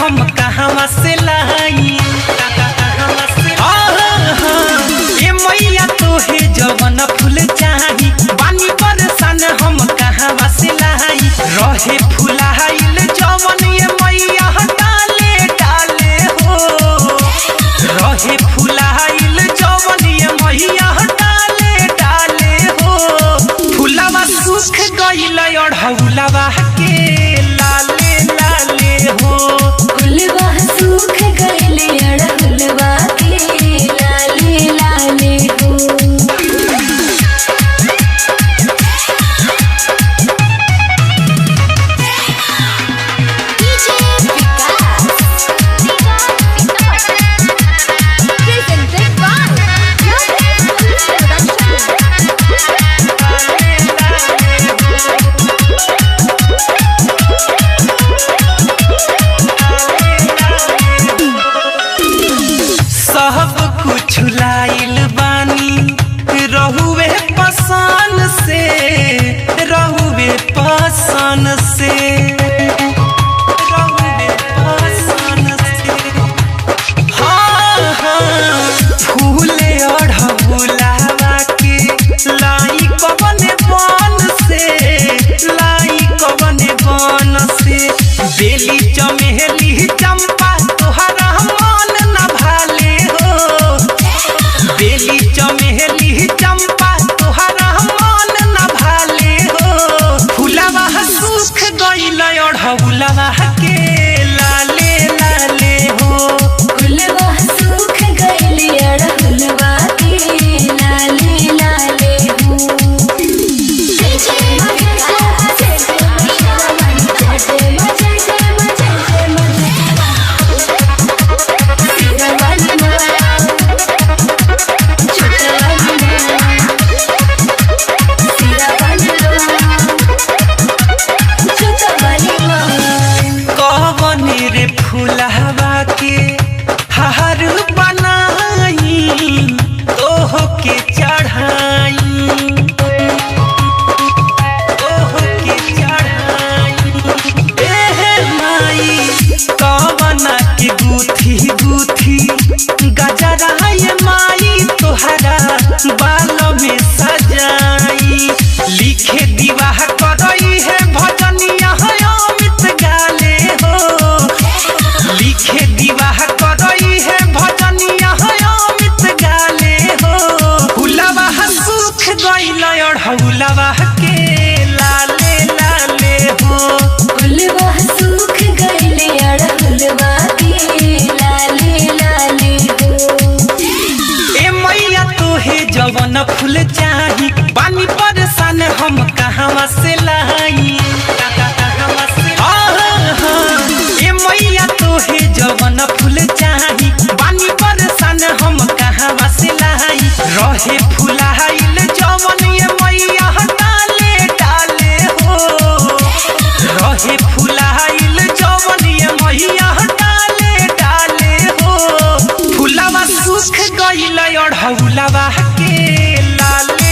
हम कहवा से लाई ए मैया तोहे जवन फूल चाही बानी बरसन हम कहवा से लाई रहे फुलाइल जवन ये मैया डाले डाले हो रहे फुलाइल जवन ये मैया डाले डाले हो फुलवा सुख गइल अढ़ौलवा के लाले लाले हो फुलवा सुख गइल अढ़ौलवा के लाले लाले हो सब कुछ लाइल बानी रहुए पसन से रहुए पसन से रहुए पसन से हाँ हाँ फूले अढ़ौलवा के लाई कवन बन से लाई कवन बन से बेली चमेली चंपा तोहरा मन न भाले हो बेली चमेली चंपा तोहरा मन न भाले हो फुलवा सुख गइल अढ़ौलवा के लाले लाले हो फुलवा सुख गइल अढ़ौलवा के लाले लाले हो कवन रे फुलवा के हार बनाई तोह के चढ़ाई तोह के चढ़ाई ए माई कवना के गुथी गुथी गजराए माई तोहरा बाल में सजाई लिखे दीवाह करई है भजनिया है अमित गाले हो लिखे दीवाह करई है भजनिया है अमित गाले हो फुलवा सुख गइल अढ़ौलवा के लाले लाले हो फुलवा सुख गइल अढ़ौलवा के लाले लाले हो ए मैया तोहे जवन फूल चाही बानी परेशान हम कहवा से लाई ए मैया तोहे जवन फूल चाही बानी परेशान हम कहवा से लाई रहे फुलाइल जवन ये मैया डाले डाले हो रहे फुलाइल जवन ये मैया डाले डाले हो फुलवा सुख गइल अढ़ौलवा के लाले